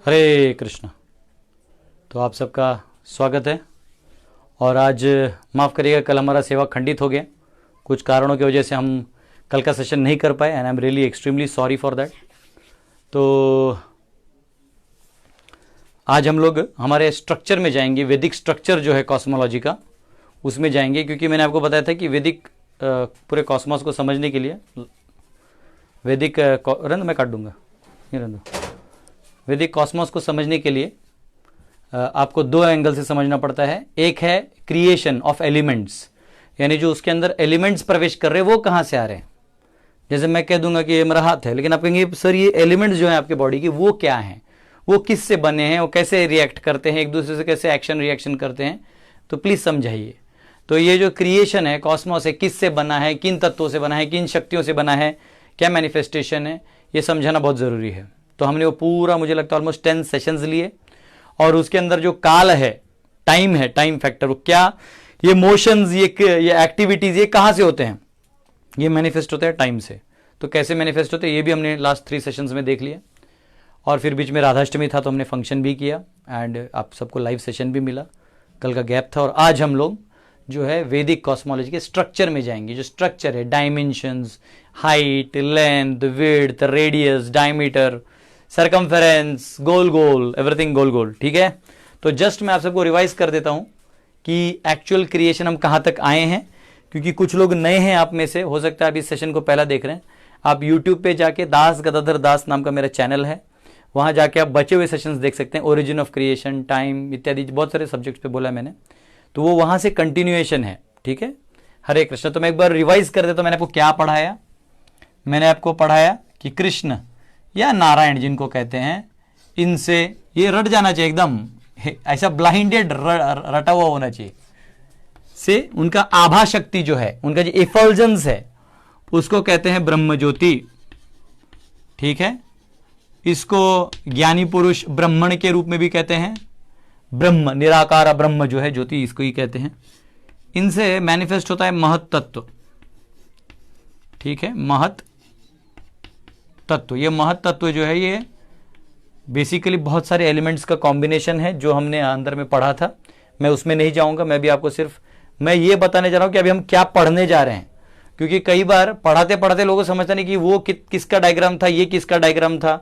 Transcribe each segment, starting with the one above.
हरे कृष्ण। तो आप सबका स्वागत है। और आज माफ़ करिएगा, कल हमारा सेवा खंडित हो गया कुछ कारणों की वजह से। हम कल का सेशन नहीं कर पाए and I am really extremely sorry for that. तो आज हम लोग हमारे स्ट्रक्चर में जाएंगे, वैदिक स्ट्रक्चर जो है कॉस्मोलॉजी का, उसमें जाएंगे। क्योंकि मैंने आपको बताया था कि वैदिक पूरे कॉस्मोस को समझने के लिए वैदिक रंग मैं काट दूंगा, ये रंग। वैदिक कॉस्मोस को समझने के लिए आपको दो एंगल से समझना पड़ता है। एक है क्रिएशन ऑफ एलिमेंट्स, यानी जो उसके अंदर एलिमेंट्स प्रवेश कर रहे हैं वो कहाँ से आ रहे हैं। जैसे मैं कह दूंगा कि ये मेरा हाथ है, लेकिन आप कहेंगे सर ये एलिमेंट्स जो है आपके बॉडी के वो क्या हैं, वो किस से बने हैं, वो कैसे रिएक्ट करते हैं, एक दूसरे से कैसे एक्शन रिएक्शन करते हैं। तो प्लीज समझाइए। तो ये जो क्रिएशन है, कॉस्मोस है, किस से बना है, किन तत्वों से बना है, किन शक्तियों से बना है, क्या मैनिफेस्टेशन है, ये समझाना बहुत ज़रूरी है। तो हमने वो पूरा, मुझे लगता है ऑलमोस्ट 10 सेशंस लिए। और उसके अंदर जो काल है, टाइम फैक्टर, वो क्या, ये मोशंस, ये एक्टिविटीज़, ये कहाँ से होते हैं, ये मैनिफेस्ट होते हैं टाइम से। तो कैसे मैनिफेस्ट होते हैं ये भी हमने लास्ट 3 सेशंस में देख लिया। और फिर बीच में राधाष्टमी था तो हमने फंक्शन भी किया एंड आप सबको लाइव सेशन भी मिला। कल का गैप था। और आज हम लोग जो है वैदिक कॉस्मोलॉजी के स्ट्रक्चर में जाएंगे। जो स्ट्रक्चर है, dimensions, height, length, width, radius, diameter, circumference, गोल, एवरीथिंग गोल। ठीक है। तो जस्ट मैं आप सबको रिवाइज कर देता हूं कि एक्चुअल क्रिएशन हम कहां तक आए हैं, क्योंकि कुछ लोग नए हैं आप में से, हो सकता है आप इस सेशन को पहला देख रहे हैं। आप यूट्यूब पे जाके दास गदाधर दास नाम का मेरा चैनल है, वहां जाके आप बचे हुए सेशंस देख सकते हैं। ओरिजिन ऑफ क्रिएशन, टाइम इत्यादि बहुत सारे सब्जेक्ट्स पे बोला मैंने, तो वो वहां से कंटिन्यूएशन है। ठीक है। हरे कृष्ण। तो मैं एक बार रिवाइज कर देता हूं। मैंने आपको क्या पढ़ाया? मैंने आपको पढ़ाया कि कृष्ण या नारायण जिनको कहते हैं, इनसे ये रट जाना चाहिए एकदम, ऐसा ब्लाइंडेड रटा हुआ होना चाहिए से। उनका आभा शक्ति जो है, उनका जो एफल्जेंस है, उसको कहते हैं ब्रह्म ज्योति। ठीक है। इसको ज्ञानी पुरुष ब्राह्मण के रूप में भी कहते हैं। ब्रह्म, निराकार ब्रह्म जो है ज्योति, इसको ही कहते हैं। इनसे मैनिफेस्ट होता है महत तत्व। ठीक है। महत तत्व, ये महत तत्व जो है ये बेसिकली बहुत सारे एलिमेंट्स का कॉम्बिनेशन है जो हमने अंदर में पढ़ा था। मैं उसमें नहीं जाऊंगा, मैं भी आपको सिर्फ मैं ये बताने जा रहा हूं कि अभी हम क्या पढ़ने जा रहे हैं। क्योंकि कई बार पढ़ाते पढ़ाते लोगों को समझता नहीं कि वो किसका डायग्राम था, ये किसका डायग्राम था।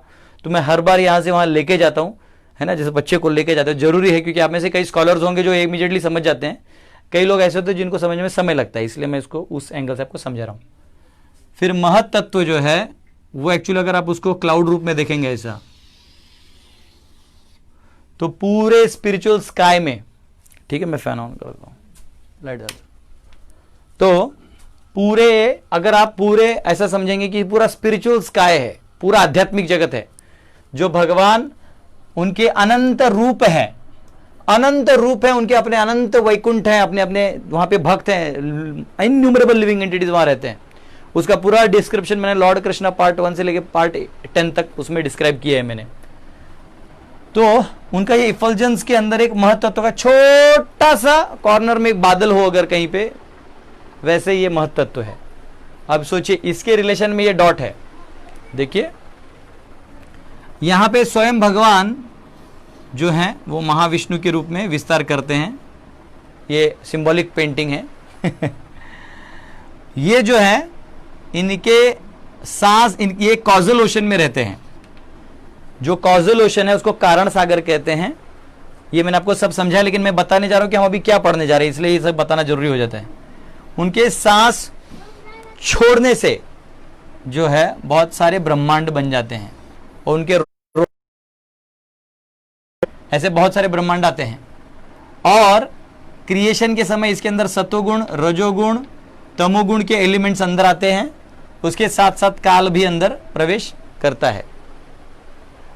तो मैं हर बार यहां से वहां लेके जाता हूं, है ना, जैसे बच्चे को लेके जाते हैं। जरूरी है, क्योंकि आप में से कई स्कॉलर्स होंगे जो इमीडिएटली समझ जाते हैं, कई लोग ऐसे होते हैं जिनको समझने में समय लगता है, इसलिए मैं इसको उस एंगल से आपको समझा रहा हूं। फिर महत तत्व जो है वो एक्चुअली अगर आप उसको क्लाउड रूप में देखेंगे ऐसा, तो पूरे स्पिरिचुअल स्काई में, ठीक है, मैं फैन ऑन कर देता हूं, लाइट डाल। तो पूरे, अगर आप पूरे ऐसा समझेंगे कि पूरा स्पिरिचुअल स्काई है, पूरा आध्यात्मिक जगत है, जो भगवान उनके अनंत रूप है, उनके अपने अनंत वैकुंठ है, अपने अपने वहां पे भक्त हैं, इन्यूमरेबल लिविंग एंटिटीज वहां रहते हैं। उसका पूरा डिस्क्रिप्शन मैंने लॉर्ड कृष्णा पार्ट 1 से लेके पार्ट 10 तक उसमें डिस्क्राइब किया है मैंने। तो उनका ये इफल्जेंस के अंदर एक महत्त्व का छोटा सा कॉर्नर में एक बादल हो अगर कहीं पे, वैसे ये महत्त्व है। अब सोचिए इसके रिलेशन में ये डॉट है, देखिए यहां पे स्वयं भगवान जो है वो महाविष्णु के रूप में विस्तार करते हैं। ये सिंबॉलिक पेंटिंग है। ये जो है इनके सांस, ये कॉजल ओशन में रहते हैं। जो कॉजल ओशन है उसको कारण सागर कहते हैं। ये मैंने आपको सब समझाया, लेकिन मैं बताने जा रहा हूं कि हम अभी क्या पढ़ने जा रहे हैं, इसलिए ये सब बताना जरूरी हो जाता है। उनके सांस छोड़ने से जो है बहुत सारे ब्रह्मांड बन जाते हैं, और उनके ऐसे बहुत सारे ब्रह्मांड आते हैं। और क्रिएशन के समय इसके अंदर सतोगुण, रजोगुण, तमोगुण के एलिमेंट्स अंदर आते हैं। उसके साथ साथ काल भी अंदर प्रवेश करता है।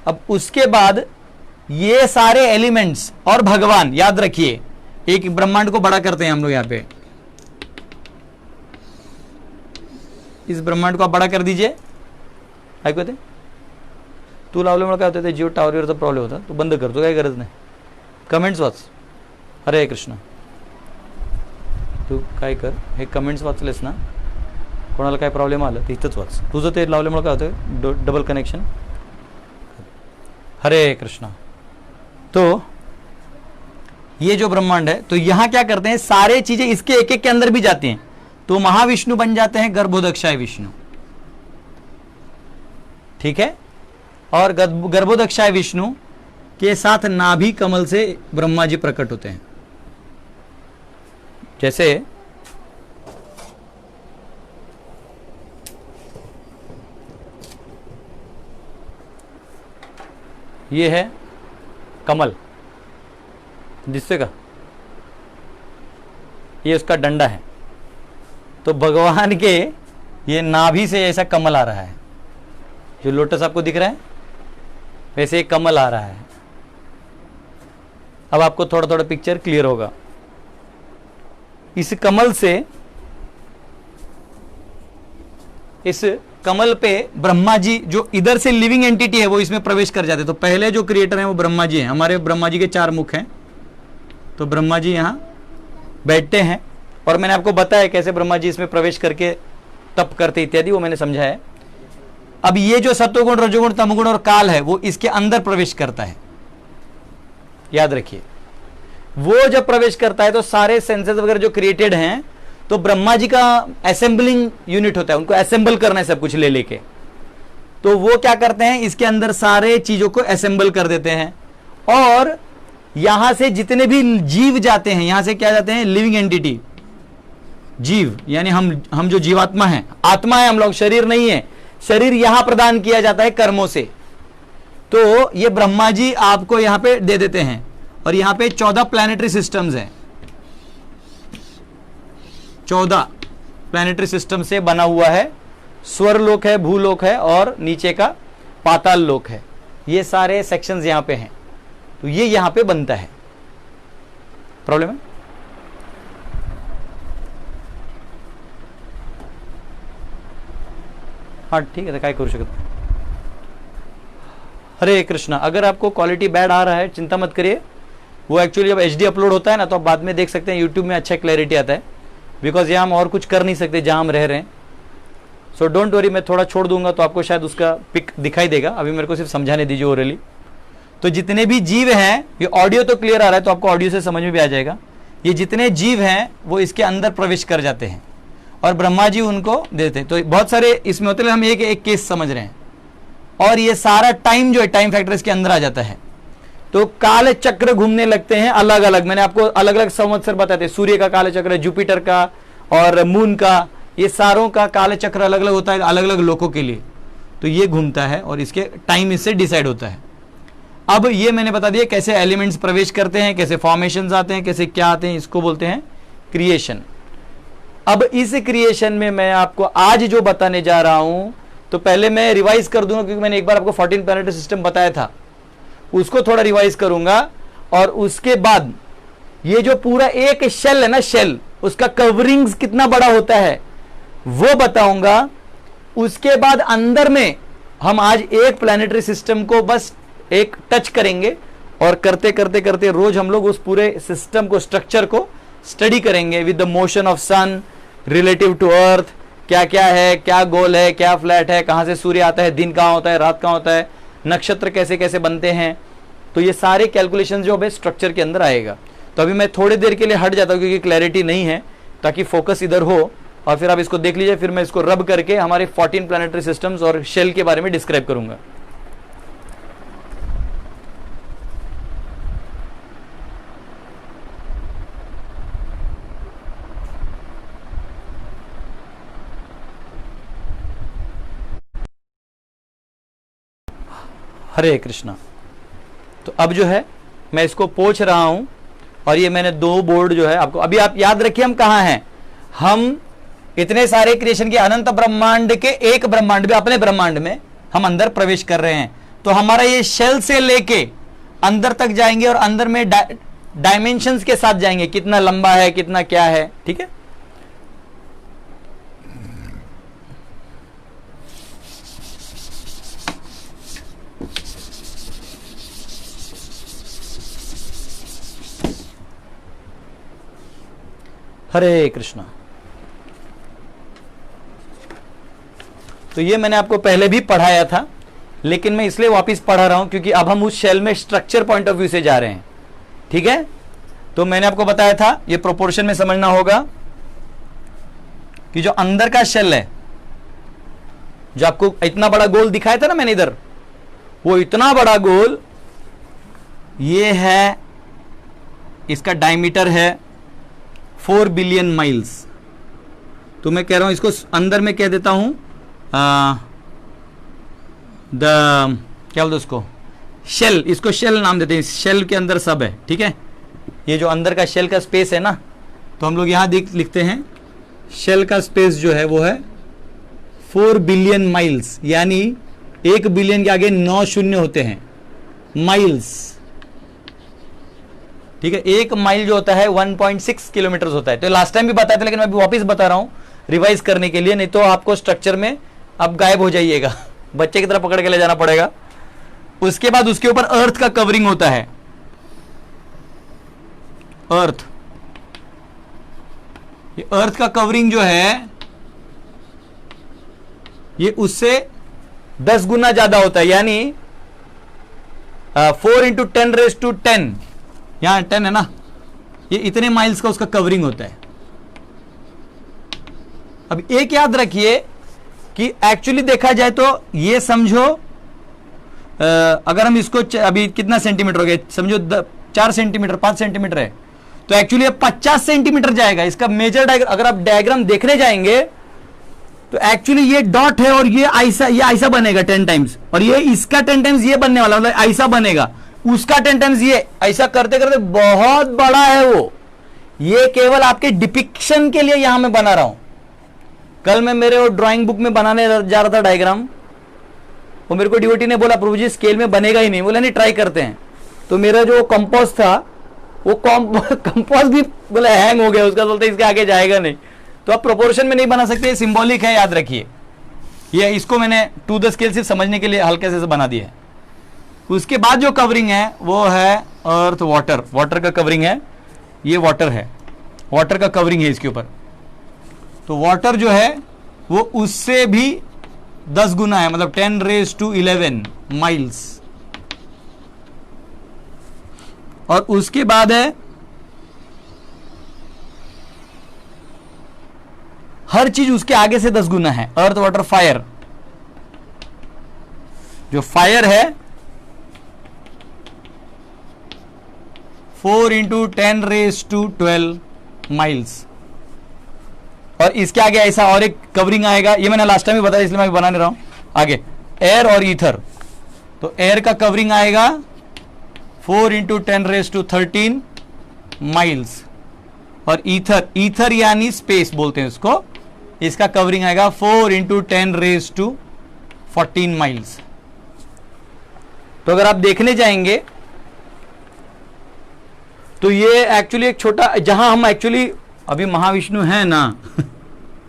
अब उसके बाद ये सारे एलिमेंट्स और भगवान, याद रखिए, एक ब्रह्मांड को बड़ा करते हैं हम लोग। यहां पे इस ब्रह्मांड को आप बड़ा कर दीजिए। ऐकू ते तू लावल्यामुळे काय होतं, ते जिओ टॉवरवरचा प्रॉब्लेम होता, तू बंद करतो, काही गरज नाही। Comments watch. हरे कृष्ण। तू काय कर, हे कमेंट्स वाचलेस ना, कोणाला काय प्रॉब्लेम आलं तर इथंच वाच। तुझं ते लावल्यामुळे काय होतं, डबल कनेक्शन। हरे कृष्णा। तो ये जो ब्रह्मांड है, तो यहां क्या करते हैं, सारे चीजें इसके एक एक के अंदर भी जाती हैं, तो महाविष्णु बन जाते हैं गर्भोदक्षाय विष्णु, ठीक है। और गर्भोदक्षाय विष्णु के साथ नाभि कमल से ब्रह्मा जी प्रकट होते हैं। जैसे ये है कमल, जिससे का ये उसका डंडा है, तो भगवान के ये नाभि से ऐसा कमल आ रहा है, जो लोटस आपको दिख रहा है वैसे एक कमल आ रहा है। अब आपको थोड़ा थोड़ा पिक्चर क्लियर होगा। इस कमल से, इस कमल पे ब्रह्मा जी जो इधर से लिविंग एंटिटी है वो इसमें प्रवेश कर जाते। तो पहले जो क्रिएटर हैं वो ब्रह्मा जी हैं। हमारे ब्रह्मा जी के 4 मुख हैं, तो ब्रह्मा जी यहां बैठते हैं, और मैंने आपको बताया कैसे ब्रह्मा जी इसमें प्रवेश करके तप करते इत्यादि, वो मैंने समझाया। अब ये जो सत्वगुण, रजोगुण, तमगुण और काल है वो इसके अंदर प्रवेश करता है, याद रखिए। वो जब प्रवेश करता है तो सारे सेंसेस वगैरह जो क्रिएटेड हैं, तो ब्रह्मा जी का असेंबलिंग यूनिट होता है, उनको असेंबल करना है सब कुछ ले लेके। तो वो क्या करते हैं, इसके अंदर सारे चीजों को असेंबल कर देते हैं, और यहां से जितने भी जीव जाते हैं, यहां से क्या जाते हैं, लिविंग एंटिटी, जीव, यानी हम जो जीवात्मा है, आत्मा है हम लोग, शरीर नहीं है। शरीर यहां प्रदान किया जाता है कर्मों से। तो ये ब्रह्मा जी आपको यहां पे दे देते हैं, और यहां पे 14 प्लैनेटरी सिस्टम्स हैं। 14 प्लैनेटरी सिस्टम से बना हुआ है। स्वर्लोक है, भूलोक है, और नीचे का पाताल लोक है। ये सारे सेक्शंस यहां पे हैं, तो ये यहां पे बनता है। प्रॉब्लम है? हाँ ठीक है, काय करू शकत। हरे कृष्णा। अगर आपको क्वालिटी बैड आ रहा है चिंता मत करिए, वो एक्चुअली जब HD अपलोड होता है ना, तो आप बाद में देख सकते हैं, यूट्यूब में अच्छा क्लैरिटी आता है, बिकॉज यहाँ हम और कुछ कर नहीं सकते जहां हम रह रहे हैं। सो डोंट वरी, मैं थोड़ा छोड़ दूंगा तो आपको शायद उसका पिक दिखाई देगा। अभी मेरे को सिर्फ समझाने दीजिए ओरली। तो जितने भी जीव हैं, ये ऑडियो तो क्लियर आ रहा है, तो आपको ऑडियो से समझ में भी आ जाएगा। ये जितने जीव हैं वो इसके अंदर प्रवेश कर जाते हैं, और ब्रह्मा जी उनको देते हैं। तो बहुत सारे इसमें होते हैं, हम एक एक केस समझ रहे हैं, और ये सारा टाइम जो है, टाइम फैक्टर इसके अंदर आ जाता है। तो काल चक्र घूमने लगते हैं अलग अलग। मैंने आपको अलग अलग संवत्सर बताए थे, सूर्य का काल चक्र, जुपिटर का और मून का, ये सारों का काल चक्र अलग अलग होता है, अलग अलग लोकों के लिए। तो ये घूमता है, और इसके टाइम इससे डिसाइड होता है। अब ये मैंने बता दिया कैसे एलिमेंट्स प्रवेश करते हैं, कैसे फॉर्मेशंस आते हैं, कैसे क्या आते हैं, इसको बोलते हैं क्रिएशन। अब इस क्रिएशन में मैं आपको आज जो बताने जा रहा हूं, तो पहले मैं रिवाइज कर दूंगा, क्योंकि मैंने एक बार आपको 14 प्लैनेटरी सिस्टम बताया था, उसको थोड़ा रिवाइज करूंगा। और उसके बाद ये जो पूरा एक शेल है ना, शेल, उसका कवरिंग्स कितना बड़ा होता है वो बताऊंगा। उसके बाद अंदर में हम आज एक प्लैनेटरी सिस्टम को बस एक टच करेंगे, और करते करते करते रोज हम लोग उस पूरे सिस्टम को, स्ट्रक्चर को स्टडी करेंगे with the motion of sun relative to earth. क्या क्या है, क्या गोल है, क्या फ्लैट है, कहां से सूर्य आता है, दिन कहां होता है, रात कहां होता है, नक्षत्र कैसे कैसे बनते हैं। तो ये सारे कैलकुलेशन जो है स्ट्रक्चर के अंदर आएगा। तो अभी मैं थोड़ी देर के लिए हट जाता हूं, क्योंकि क्लैरिटी नहीं है, ताकि फोकस इधर हो, और फिर आप इसको देख लीजिए। फिर मैं इसको रब करके हमारे 14 प्लैनेटरी सिस्टम्स और शेल के बारे में डिस्क्राइब करूंगा। हरे कृष्णा। तो अब जो है मैं इसको पोंछ रहा हूं, और ये मैंने 2 बोर्ड जो है आपको, अभी आप याद रखिए हम कहां हैं। हम इतने सारे क्रिएशन के अनंत ब्रह्मांड के एक ब्रह्मांड में, अपने ब्रह्मांड में हम अंदर प्रवेश कर रहे हैं। तो हमारा ये शेल से लेके अंदर तक जाएंगे, और अंदर में डायमेंशंस के साथ जाएंगे, कितना लंबा है, कितना क्या है, ठीक है। हरे कृष्णा। तो ये मैंने आपको पहले भी पढ़ाया था। लेकिन मैं इसलिए वापस पढ़ा रहा हूं क्योंकि अब हम उस शेल में स्ट्रक्चर पॉइंट ऑफ व्यू से जा रहे हैं। ठीक है, तो मैंने आपको बताया था ये प्रोपोर्शन में समझना होगा कि जो अंदर का शेल है, जो आपको इतना बड़ा गोल दिखाया था ना मैंने इधर, वो इतना बड़ा गोल ये है, इसका डायमीटर है 4 बिलियन माइल्स। तो मैं कह रहा हूं इसको अंदर में कह देता हूं क्या बोलते उसको, शेल, इसको शेल नाम देते हैं। शेल के अंदर सब है। ठीक है, ये जो अंदर का शेल का स्पेस है ना, तो हम लोग यहां लिखते हैं शेल का स्पेस जो है वो है 4 बिलियन माइल्स, यानी 1 बिलियन के आगे 9 शून्य होते हैं, माइल्स। ठीक है, 1 माइल जो होता है 1.6 किलोमीटर होता है। तो लास्ट टाइम भी बताया था, लेकिन मैं अभी वापस बता रहा हूं रिवाइज करने के लिए, नहीं तो आपको स्ट्रक्चर में अब गायब हो जाइएगा, बच्चे की तरह पकड़ के ले जाना पड़ेगा। उसके बाद उसके ऊपर अर्थ का कवरिंग होता है, अर्थ। ये अर्थ का कवरिंग जो है ये उससे 10 गुना ज्यादा होता है, यानी 4 × 10⁻10, यहां 10 है ना, ये इतने माइल्स का उसका कवरिंग होता है। अब एक याद रखिए कि एक्चुअली देखा जाए तो ये समझो, अगर हम इसको अभी कितना सेंटीमीटर हो गया, समझो 4 सेंटीमीटर 5 सेंटीमीटर है, तो एक्चुअली 50 सेंटीमीटर जाएगा इसका मेजर डायग्राम। अगर आप डायग्राम देखने जाएंगे तो एक्चुअली ये डॉट है और ये ऐसा बनेगा 10 टाइम्स, और ये इसका 10 टाइम्स ये बनने वाला, मतलब ऐसा बनेगा, उसका 10 टाइम्स ये, ऐसा करते करते बहुत बड़ा है वो। ये केवल आपके डिपिक्शन के लिए यहां मैं बना रहा हूं। कल मैं मेरे ड्राइंग बुक में बनाने जा रहा था डायग्राम, वो मेरे को डिवोटी ने बोला प्रभु जी स्केल में बनेगा ही नहीं। बोला नहीं, ट्राई करते हैं। तो मेरा जो कंपोज था वो कंपोज भी बोला हैंग हो गया उसका, बोलते इसके आगे जाएगा नहीं। तो आप प्रोपोर्शन में नहीं बना सकते, सिंबॉलिक है, याद रखिए। ये इसको मैंने टू द स्केल सिर्फ समझने के लिए हल्के से बना दिया है। उसके बाद जो कवरिंग है वो है अर्थ वाटर, वाटर का कवरिंग है, ये वाटर है, वाटर का कवरिंग है इसके ऊपर। तो वाटर जो है वो उससे भी 10 गुना है, मतलब 10⁻11 माइल्स। और उसके बाद है हर चीज उसके आगे से 10 गुना है, अर्थ वाटर फायर। जो फायर है 4 × 10⁻12 माइल्स। और इसके आगे ऐसा और एक कवरिंग आएगा, ये मैंने लास्ट टाइम भी बताया इसलिए मैं बना नहीं रहा हूं। आगे एयर और ईथर, तो एयर का कवरिंग आएगा 4 × 10⁻13 माइल्स। और ईथर यानी स्पेस बोलते हैं उसको, इसका कवरिंग आएगा 4 × 10⁻14 माइल्स। तो अगर आप देखने जाएंगे तो ये एक्चुअली एक छोटा, जहां हम एक्चुअली अभी महाविष्णु है ना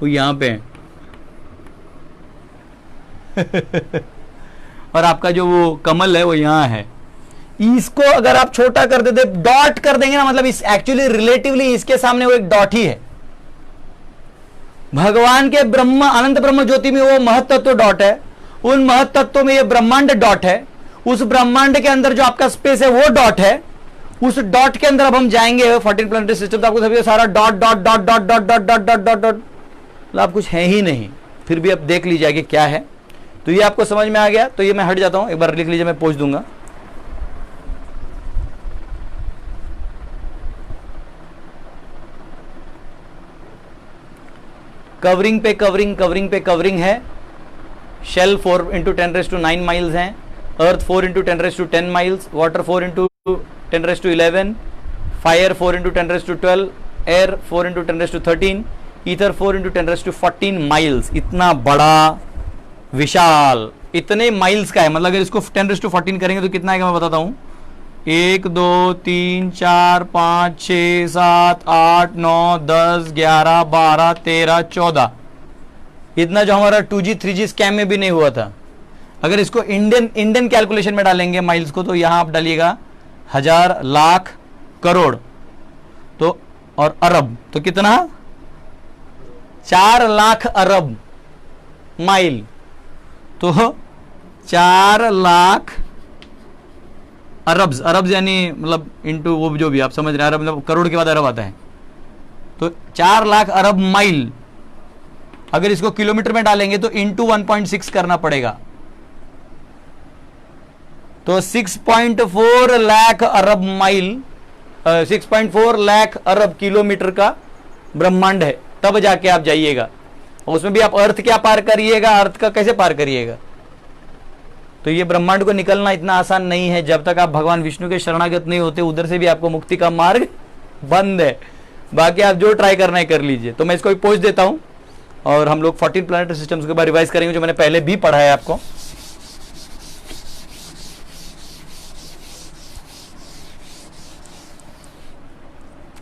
वो यहां पे है और आपका जो वो कमल है वो यहां है। इसको अगर आप छोटा कर देते, डॉट कर देंगे ना, मतलब इस एक्चुअली रिलेटिवली इसके सामने वो एक डॉट ही है। भगवान के ब्रह्म अनंत ब्रह्म ज्योति में वो महत्त्व डॉट है, उन महत्त्व में ये ब्रह्मांड डॉट है, उस ब्रह्मांड के अंदर जो आपका स्पेस है वो डॉट है। उस डॉट के अंदर अब हम जाएंगे 14 प्लैनेटरी सिस्टम, तो आपको सभी सारा dot dot dot dot dot dot dot dot dot dot, मतलब कुछ है ही नहीं। फिर भी आप देख लीजिए कि क्या है। तो ये आपको समझ में आ गया, तो ये मैं हट जाता हूं, एक बार लिख लीजिए, मैं पूछ दूंगा। कवरिंग पे कवरिंग, कवरिंग पे कवरिंग है। शेल 4 × 10⁻9 माइल्स हैं, अर्थ 4 × 10⁻10 miles, water 4 × 10⁻11, fire 4 × 10⁻12, air 4 × 10⁻13, ether 4 × 10⁻14 miles. इतना बड़ा विशाल, इतने माइल्स का है। मतलब अगर इसको 10⁻14 करेंगे तो कितना आएगा मैं बताता हूं। 1 2 3 4 5 6 7 8 9 10 11 12 13 14, इतना जो हमारा 2G 3G स्कैम में भी नहीं हुआ था। अगर इसको इंडियन कैलकुलेशन में डालेंगे माइल्स को, तो यहां आप डालिएगा 1000 लाख करोड़, तो और अरब, तो कितना 4 लाख अरब माइल, तो 4 लाख अरब यानी मतलब इंटू वो जो भी आप समझ रहे हैं, अरब मतलब करोड़ के बाद अरब आता है, तो 4 लाख अरब माइल। अगर इसको किलोमीटर में डालेंगे तो इंटू 1.6 करना पड़ेगा, तो 6.4 लाख अरब माइल, 6.4 लाख अरब किलोमीटर का ब्रह्मांड है। तब जाके आप जाइएगा, और उसमें भी आप अर्थ क्या पार करिएगा, अर्थ का कैसे पार करिएगा। तो ये ब्रह्मांड को निकलना इतना आसान नहीं है। जब तक आप भगवान विष्णु के शरणागत नहीं होते, उधर से भी आपको मुक्ति का मार्ग बंद है। बाकी आप जो ट्राई करना है कर लीजिए। तो मैं इसको भी पोस्ट देता हूं, और हम लोग 14 प्लैनेटरी सिस्टम्स के बारे रिवाइज करेंगे, जो मैंने पहले भी पढ़ा है आपको।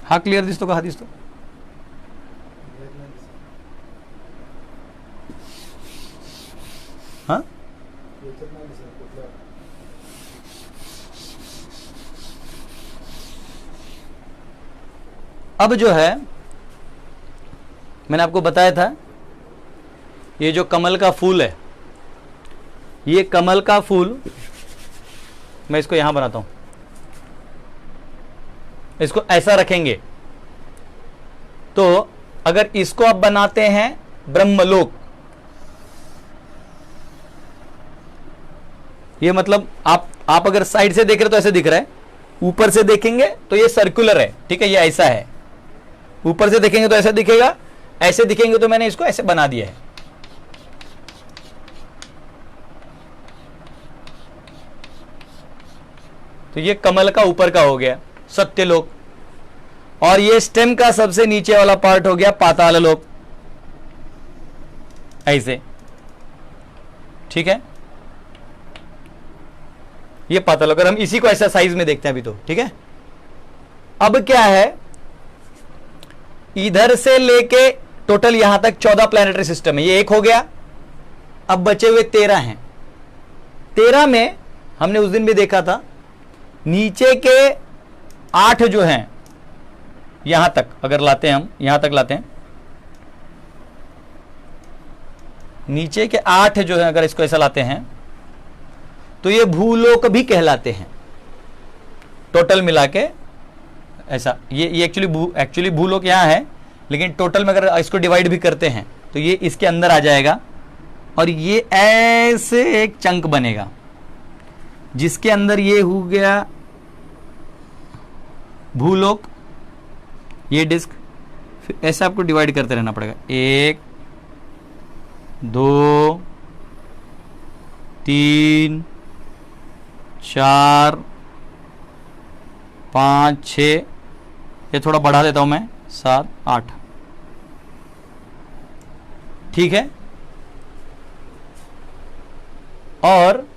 हाँ क्लियर दिस तो कहा दिस तो हाँ अब जो है मैंने आपको बताया था, ये जो कमल का फूल है, ये कमल का फूल, मैं इसको यहां बनाता हूं, इसको ऐसा रखेंगे तो अगर इसको आप बनाते हैं ब्रह्मलोक, ये मतलब आप अगर साइड से देख रहे तो ऐसे दिख रहा है, ऊपर से देखेंगे तो ये सर्कुलर है, ठीक है, ये ऐसा है। ऊपर से देखेंगे तो ऐसा दिखेगा, ऐसे दिखेंगे तो मैंने इसको ऐसे बना दिया है। तो ये कमल का ऊपर का हो गया सत्यलोक, और ये स्टेम का सबसे नीचे वाला पार्ट हो गया पाताल लोक, ऐसे, ठीक है। ये पाताल, अगर हम इसी को ऐसा साइज में देखते हैं अभी तो, ठीक है। अब क्या है, इधर से लेके टोटल यहां तक 14 प्लैनेटरी सिस्टम है, ये एक हो गया। अब बचे हुए 13 हैं। 13 में हमने उस दिन भी देखा था, नीचे के 8 जो हैं, यहां तक अगर लाते हैं हम, यहां तक लाते हैं, नीचे के 8 जो है अगर इसको ऐसा लाते हैं तो ये भूलोक भी कहलाते हैं, टोटल मिला के ऐसा। ये एक्चुअली भूलोक यहां है, लेकिन टोटल में अगर इसको डिवाइड भी करते हैं तो ये इसके अंदर आ जाएगा, और ये ऐसे एक चंक बनेगा जिसके अंदर ये हो गया भूलोक, ये डिस्क। फिर ऐसे आपको डिवाइड करते रहना पड़ेगा, 1 2 3 4 5 6, ये थोड़ा बढ़ा देता हूं मैं, 7 8, ठीक है। और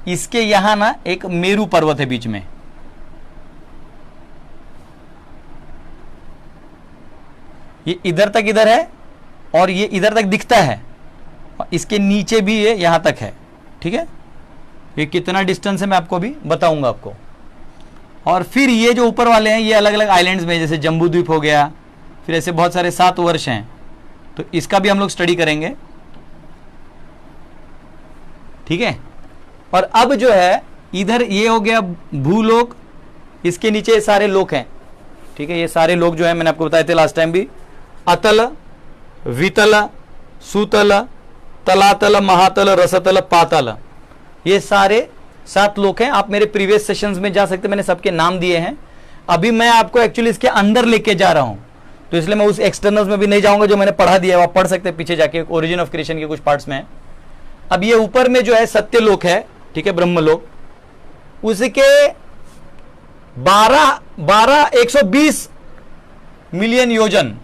इसके यहां ना एक मेरू पर्वत है बीच में, ये इधर तक इधर है, और ये इधर तक दिखता है, और इसके नीचे भी ये यहां तक है, ठीक है। ये कितना डिस्टेंस है मैं आपको अभी बताऊंगा आपको। और फिर ये जो ऊपर वाले हैं ये अलग अलग आइलैंड्स में, जैसे जम्बू द्वीप हो गया, फिर ऐसे बहुत सारे 7 वर्ष हैं, तो इसका भी हम लोग स्टडी करेंगे, ठीक है। और अब जो है इधर ये हो गया भूलोक, इसके नीचे सारे लोक हैं, ठीक है। ये सारे लोक जो है मैंने आपको बताए थे लास्ट टाइम भी, अतल, वितल, सुतल, तलातल, महातल, रसतल, पातल, ये सारे 7 लोक हैं। आप मेरे प्रीवियस सेशंस में जा सकते हैं, मैंने सबके नाम दिए हैं। अभी मैं आपको एक्चुअली इसके अंदर लेके जा रहा हूं, तो इसलिए मैं उस एक्सटर्नल्स में भी नहीं जाऊंगा, जो मैंने पढ़ा दिया है आप पढ़ सकते हैं पीछे जाके, ओरिजिन ऑफ क्रिएशन के कुछ पार्ट्स में। अब ये ऊपर में जो है सत्यलोक है, ठीक है, ब्रह्मलोक, उसके 120 मिलियन योजन,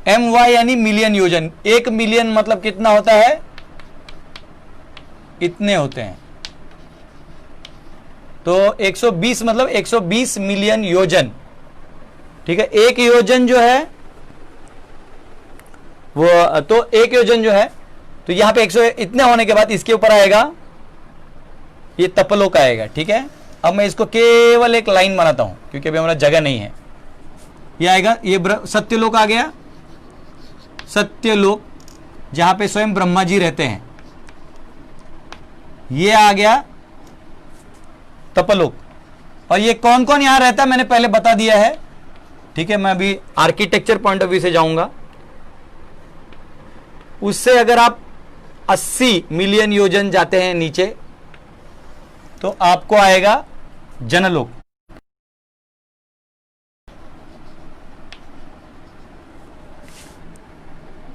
MY यानी मिलियन योजन, 1 मिलियन मतलब कितना होता है, इतने होते हैं। तो 120 मतलब 120 मिलियन योजन, ठीक है। एक योजन जो है वो, तो एक योजन जो है, तो यहां पे 100 इतने होने के बाद इसके ऊपर आएगा ये तपलोक आएगा, ठीक है। अब मैं इसको केवल एक लाइन बनाता हूं क्योंकि अभी हमारा जगह नहीं है। ये आएगा, ये सत्यलोक आ गया, सत्यलोक, जहां पे स्वयं ब्रह्मा जी रहते हैं। ये आ गया तपलोक। और ये कौन कौन यहां रहता है मैंने पहले बता दिया है, ठीक है। मैं अभी आर्किटेक्चर पॉइंट ऑफ व्यू से जाऊंगा। उससे अगर आप 80 मिलियन योजन जाते हैं नीचे तो आपको आएगा जनलोक।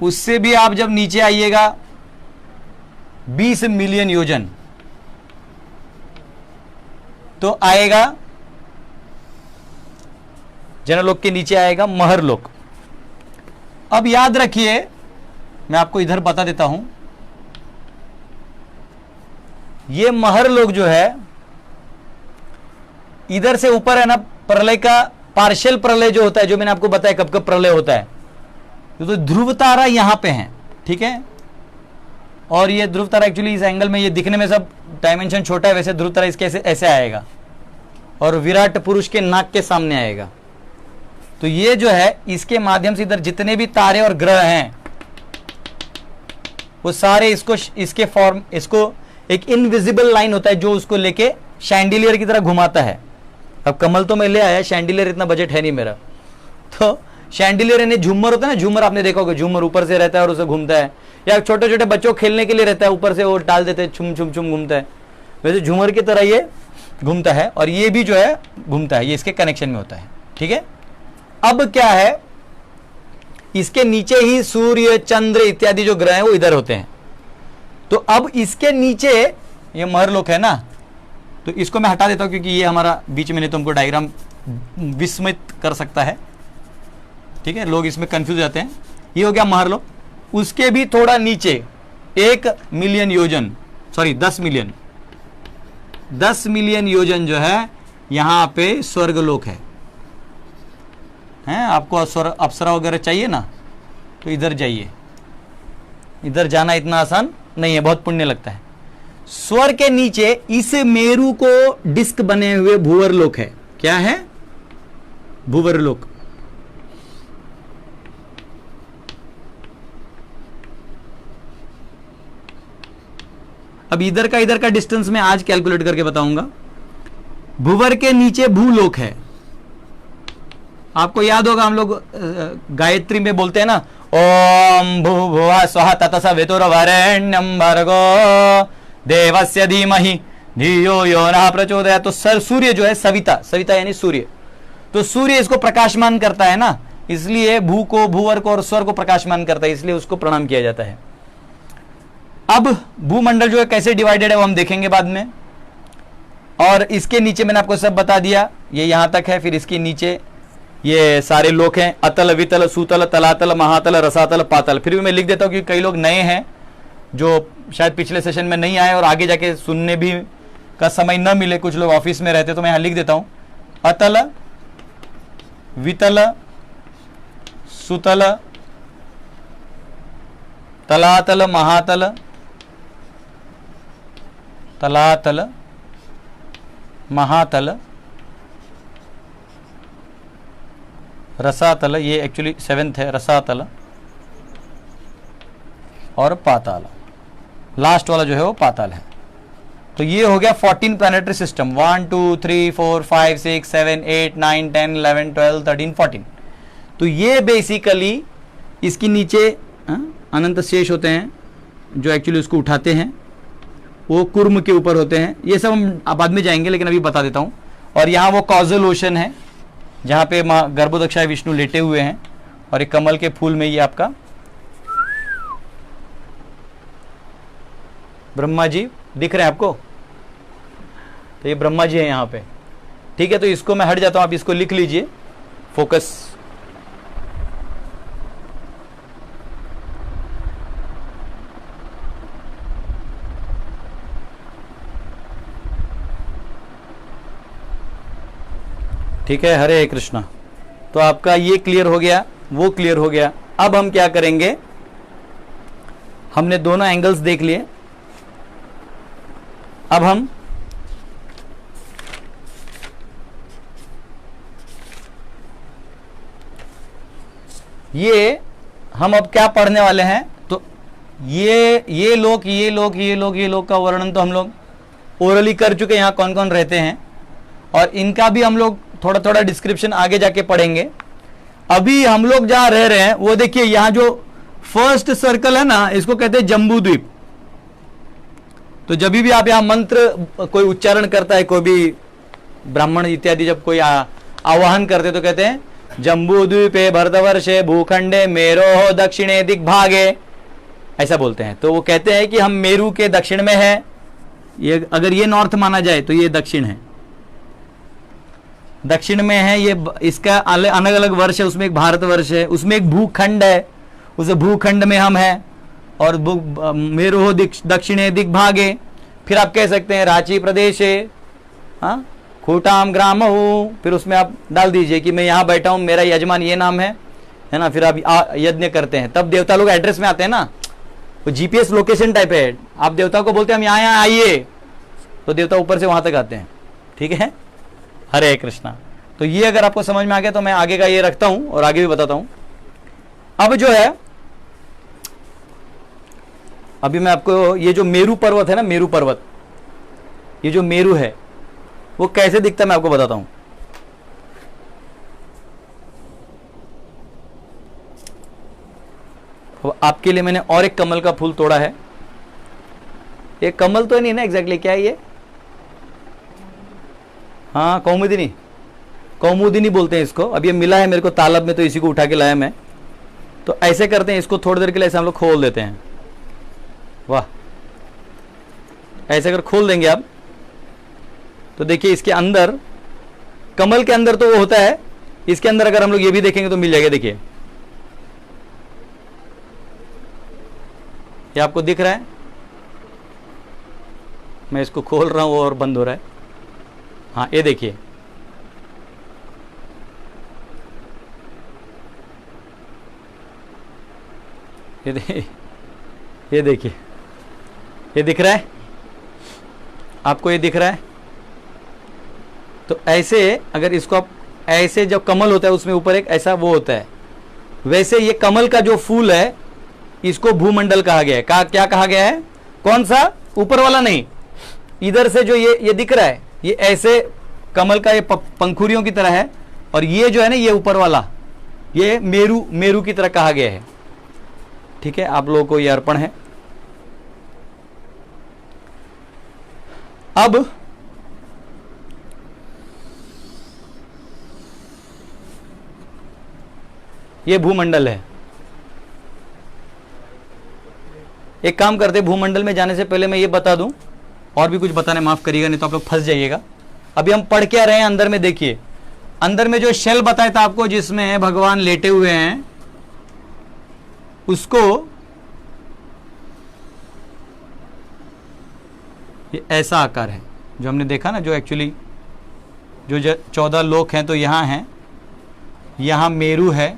उससे भी आप जब नीचे आइएगा 20 मिलियन योजन तो आएगा जनलोक के नीचे आएगा महरलोक। अब याद रखिए, मैं आपको इधर बता देता हूं, ये महरलोक जो है इधर से ऊपर है ना, प्रलय का पार्शियल प्रलय जो होता है, जो मैंने आपको बताया कब कब प्रलय होता है, तो ध्रुव तारा यहां पे है, ठीक है। और ये ध्रुव तारा एक्चुअली इस एंगल में, ये दिखने में सब डायमेंशन छोटा है, वैसे ध्रुव तारा इसके ऐसे आएगा और विराट पुरुष के नाक के सामने आएगा। तो ये जो है इसके माध्यम से इधर जितने भी तारे और ग्रह हैं वो सारे इसके फॉर्म, इसको एक इनविजिबल लाइन होता है जो उसको लेके शैंडिलियर की तरह घुमाता है। अब कमल तो मैं ले आया, शैंडिलियर इतना बजट है नहीं मेरा, तो शैंडिलियर यानी झूमर होता है ना, झूमर आपने देखा होगा, झूमर ऊपर से रहता है और उसे घूमता है, या छोटे छोटे बच्चों खेलने के लिए रहता है, ऊपर से वो डाल देते हैं, छुम छुम छुम घूमता है, वैसे झूमर की तरह ये घूमता है। और ये भी जो है घूमता है, ये इसके कनेक्शन में होता है, ठीक है। अब क्या है, इसके नीचे ही सूर्य चंद्र इत्यादि जो ग्रह हैं वो इधर होते हैं। तो अब इसके नीचे ये महरलोक है ना, तो इसको मैं हटा देता हूं क्योंकि ये हमारा बीच में नहीं तो हमको डायग्राम विस्मित कर सकता है, ठीक है, लोग इसमें कंफ्यूज जाते हैं। ये हो गया महरलोक। उसके भी थोड़ा नीचे 1 मिलियन योजन, सॉरी 10 मिलियन योजन जो है यहां पे स्वर्गलोक है। आपको अप्सरा वगैरह चाहिए ना, तो इधर जाइए। इधर जाना इतना आसान नहीं है, बहुत पुण्य लगता है। स्वर्ग के नीचे इस मेरु को डिस्क बने हुए भूवरलोक है। क्या है? भूवरलोक। अब इधर का डिस्टेंस मैं आज कैलकुलेट करके बताऊंगा। भूवर के नीचे भूलोक है। आपको याद होगा, हम लोग गायत्री में बोलते हैं ना, ओम भूभुवः स्वः तत्सवितुर्वरेण्यं भर्गो देवस्य धीमहि धियो यो नः प्रचोदयात्। तो सर सूर्य जो है सविता, सविता यानी सूर्य, तो सूर्य इसको प्रकाशमान करता है ना, इसलिए भू को, भूवर को और स्वर को प्रकाशमान करता है, इसलिए उसको प्रणाम किया जाता है। अब भूमंडल जो है कैसे डिवाइडेड है वो हम देखेंगे बाद में। और इसके नीचे मैंने आपको सब बता दिया, ये यहां तक है। फिर इसके नीचे ये सारे लोक हैं, अतल, वितल, सुतल, तलातल, महातल, रसातल, पातल। फिर भी मैं लिख देता हूं कि कई लोग नए हैं जो शायद पिछले सेशन में नहीं आए और आगे जाके सुनने भी का समय न मिले, कुछ लोग ऑफिस में रहते, तो मैं यहां लिख देता हूं अतल, वितल, सुतल, तलातल, महातल, तलातल, महातल, रसातल, ये एक्चुअली 7th है, रसातल और पाताल। लास्ट वाला जो है वो पाताल है। तो ये हो गया 14 प्लैनेटरी सिस्टम, 1 2 3 4 5 6 7 8 9 10 11 12 13 14। तो ये बेसिकली इसके नीचे अनंत शेष होते हैं जो एक्चुअली उसको उठाते हैं, वो कुर्म के ऊपर होते हैं। ये सब हम बाद में जाएंगे, लेकिन अभी बता देता हूं। और यहाँ वो कॉजल ओशन है जहाँ पे माँ गर्भोदक्षाय विष्णु लेटे हुए हैं, और एक कमल के फूल में ये आपका ब्रह्मा जी दिख रहे हैं आपको, तो ये ब्रह्मा जी है यहाँ पे, ठीक है। तो इसको मैं हट जाता हूँ, आप इसको लिख लीजिए, फोकस। ठीक है, हरे कृष्णा। तो आपका ये क्लियर हो गया, वो क्लियर हो गया। अब हम क्या करेंगे, हमने दोनों एंगल्स देख लिए। अब हम अब क्या पढ़ने वाले हैं, तो ये लोग का वर्णन तो हम लोग ओरली कर चुके, यहाँ कौन कौन रहते हैं, और इनका भी हम लोग थोड़ा थोड़ा डिस्क्रिप्शन आगे जाके पढ़ेंगे। अभी हम लोग जहां रह रहे हैं वो देखिए, यहां जो फर्स्ट सर्कल है ना, इसको कहते हैं जम्बू द्वीप। तो जब भी आप यहां मंत्र कोई उच्चारण करता है, कोई भी ब्राह्मण इत्यादि जब कोई आवाहन करते तो कहते हैं जम्बू द्वीपे भरतवर्षे भूखंडे मेरो दक्षिणे दिग्भागे, ऐसा बोलते हैं। तो वो कहते हैं कि हम मेरू के दक्षिण में है, ये अगर ये नॉर्थ माना जाए तो ये दक्षिण है, दक्षिण में है ये, इसका अलग अलग वर्ष है, उसमें एक भारतवर्ष है, उसमें एक भूखंड है, उस भूखंड में हम हैं, और मेरू दक्षिणे दिग्भागे। फिर आप कह सकते हैं रांची प्रदेश है, हाँ, खूटाम ग्राम हूँ, फिर उसमें आप डाल दीजिए कि मैं यहाँ बैठा हूँ, मेरा यजमान ये नाम है ना। फिर आप यज्ञ करते हैं, तब देवता लोग एड्रेस में आते हैं ना, वो जीपीएस लोकेशन टाइप है। आप देवता को बोलते हैं हम यहाँ आइए, तो देवता ऊपर से वहां तक आते हैं, ठीक है। हरे कृष्णा। तो ये अगर आपको समझ में आ गया तो मैं आगे का ये रखता हूं और आगे भी बताता हूं। अब जो है, अभी मैं आपको ये जो मेरू पर्वत है ना, मेरू पर्वत, ये जो मेरू है वो कैसे दिखता है मैं आपको बताता हूं। तो आपके लिए मैंने और एक कमल का फूल तोड़ा है। ये कमल तो नहीं ना एग्जैक्टली, क्या है ये? हाँ, कौमुदिनी, कौमुदिनी बोलते हैं इसको। अब ये मिला है मेरे को तालाब में, तो इसी को उठा के लाया मैं। तो ऐसे करते हैं, इसको थोड़ी देर के लिए ऐसे हम लोग खोल देते हैं। वाह, ऐसे अगर खोल देंगे आप तो देखिए इसके अंदर, कमल के अंदर तो वो होता है, इसके अंदर अगर हम लोग ये भी देखेंगे तो मिल जाएगा। देखिए ये आपको दिख रहा है, मैं इसको खोल रहा हूं और बंद हो रहा है। हाँ, ये देखिए, ये देखिए, ये दिख रहा है आपको, ये दिख रहा है। तो ऐसे अगर इसको आप ऐसे, जब कमल होता है उसमें ऊपर एक ऐसा वो होता है, वैसे ये कमल का जो फूल है इसको भूमंडल कहा गया है। क्या कहा गया है? कौन सा? ऊपर वाला नहीं, इधर से जो ये दिख रहा है, ये ऐसे कमल का ये पंखुड़ियों की तरह है, और ये जो है ना, ये ऊपर वाला, ये मेरू की तरह कहा गया है। ठीक है, आप लोगों को ये अर्पण है। अब ये भूमंडल है। एक काम करते, भूमंडल में जाने से पहले मैं ये बता दूं, और भी कुछ बताने माफ करिएगा, नहीं तो आप लोग फंस जाइएगा। अभी हम पढ़ क्या रहे हैं, अंदर में देखिए, अंदर में जो शेल बताया था आपको, जिसमें भगवान लेटे हुए हैं, उसको ये ऐसा आकार है जो हमने देखा ना, जो एक्चुअली जो 14 लोक हैं तो यहां हैं, यहां मेरू है,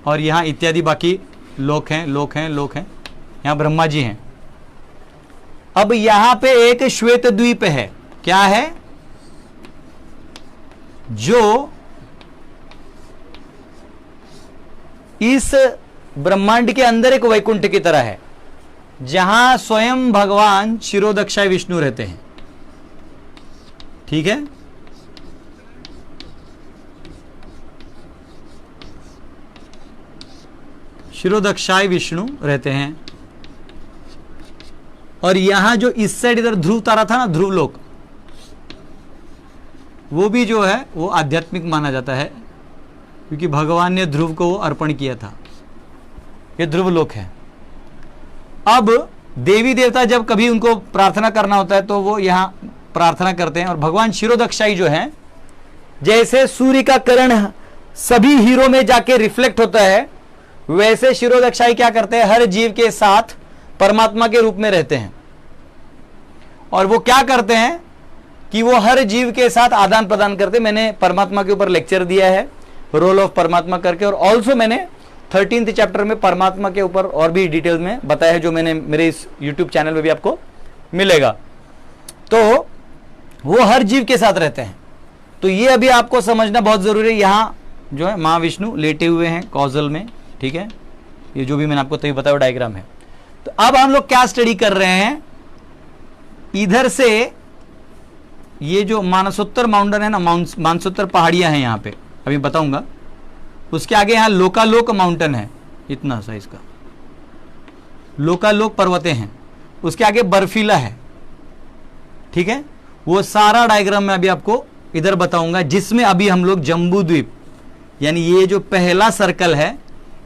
और यहां इत्यादि बाकी लोक हैं, यहां ब्रह्मा जी हैं। अब यहां पे एक श्वेत द्वीप है। क्या है? जो इस ब्रह्मांड के अंदर एक वैकुंठ की तरह है, जहां स्वयं भगवान शिरोदक्षाय विष्णु रहते हैं। ठीक है, शिरोदक्षाय विष्णु रहते हैं। और यहां जो इस साइड इधर ध्रुव तारा था ना, ध्रुव लोक, वो भी जो है वो आध्यात्मिक माना जाता है, क्योंकि भगवान ने ध्रुव को वो अर्पण किया था। ये ध्रुव लोक है। अब देवी देवता जब कभी उनको प्रार्थना करना होता है तो वो यहां प्रार्थना करते हैं। और भगवान शिरोदक्षाई जो है, जैसे सूर्य का किरण सभी हीरो में जाके रिफ्लेक्ट होता है, वैसे शिरोदक्षाई क्या करते हैं, हर जीव के साथ परमात्मा के रूप में रहते हैं। और वो क्या करते हैं कि वो हर जीव के साथ आदान प्रदान करते। मैंने परमात्मा के ऊपर लेक्चर दिया है, रोल ऑफ परमात्मा करके, और ऑल्सो मैंने 13th चैप्टर में परमात्मा के ऊपर और भी डिटेल में बताया है, जो मैंने मेरे इस यूट्यूब चैनल में भी आपको मिलेगा। तो वो हर जीव के साथ रहते हैं। तो ये अभी आपको समझना बहुत जरूरी है। यहां जो है मां विष्णु लेटे हुए हैं कौशल में, ठीक है, ये जो भी मैंने आपको तभी बताया डायग्राम है। तो अब हम लोग क्या स्टडी कर रहे हैं, इधर से ये जो मानसोत्तर माउंटेन है ना, मानसोत्तर पहाड़ियां हैं यहाँ पे, अभी बताऊंगा। उसके आगे यहाँ लोकालोक माउंटेन है, इतना सा इसका लोकालोक पर्वतें हैं। उसके आगे बर्फीला है, ठीक है। वो सारा डायग्राम में अभी आपको इधर बताऊंगा, जिसमें अभी हम लोग जम्बू द्वीप यानी ये जो पहला सर्कल है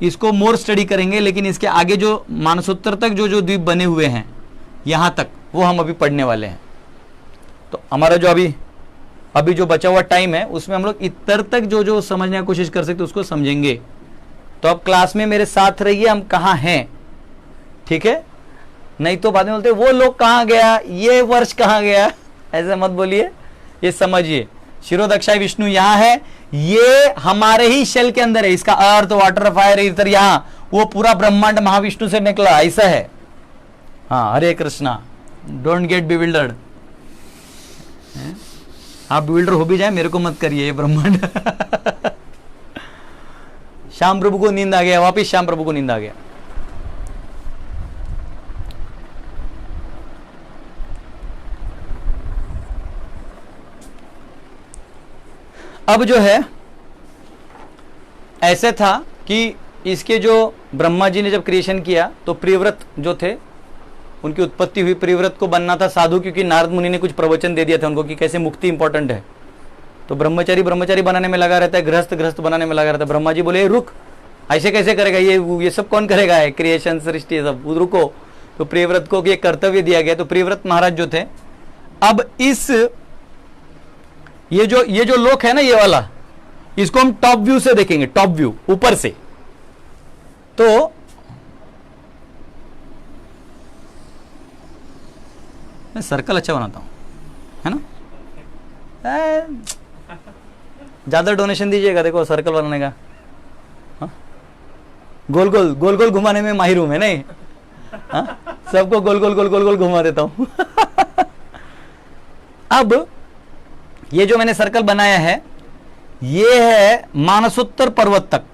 इसको मोर स्टडी करेंगे, लेकिन इसके आगे जो मानसोत्तर तक जो जो द्वीप बने हुए हैं यहां तक वो हम अभी पढ़ने वाले हैं। तो हमारा जो अभी जो बचा हुआ टाइम है उसमें हम लोग इतर तक जो जो समझने की कोशिश कर सकते उसको समझेंगे। तो अब क्लास में मेरे साथ रहिए, हम कहाँ हैं, ठीक है। नहीं तो बाद में बोलते वो लोग कहाँ गया, ये वर्ष कहाँ गया, ऐसे मत बोलिए, ये समझिए। शिरोदक्षाई विष्णु यहाँ है, ये हमारे ही शेल के अंदर है। इसका अर्थ, वाटर, फायर, इधर यहाँ वो पूरा ब्रह्मांड महाविष्णु से निकला, ऐसा है। हाँ, हरे कृष्णा, डोंट गेट बिविल्डर्ड। आप बिविल्डर हो भी जाए, मेरे को मत करिए, ये ब्रह्मांड श्याम प्रभु को नींद आ गया, वापिस श्याम प्रभु को नींद आ गया। अब जो है ऐसे था कि इसके जो ब्रह्मा जी ने जब क्रिएशन किया तो प्रियव्रत जो थे उनकी उत्पत्ति हुई। प्रियव्रत को बनना था साधु, क्योंकि नारद मुनि ने कुछ प्रवचन दे दिया था उनको कि कैसे मुक्ति इंपॉर्टेंट है। तो ब्रह्मचारी ब्रह्मचारी बनाने में लगा रहता है, गृहस्थ गृहस्थ बनाने में लगा रहता है। ब्रह्मा जी बोले रुक, ऐसे कैसे करेगा, ये सब कौन करेगा, है क्रिएशन सृष्टि सब, रुको। तो प्रियव्रत को ये कर्तव्य दिया गया। तो प्रियव्रत महाराज जो थे, अब इस ये जो लोक है ना, ये वाला, इसको हम टॉप व्यू से देखेंगे, टॉप व्यू ऊपर से। तो मैं सर्कल अच्छा बनाता हूं, है ना। ज्यादा डोनेशन दीजिएगा, देखो सर्कल बनाने का। हाँ? गोल गोल गोल गोल घुमाने में माहिर हूं मैं, नहीं। हाँ? सबको गोल गोल गोल गोल गोल घुमा देता हूं अब ये जो मैंने सर्कल बनाया है, ये है मानसोत्तर पर्वत तक।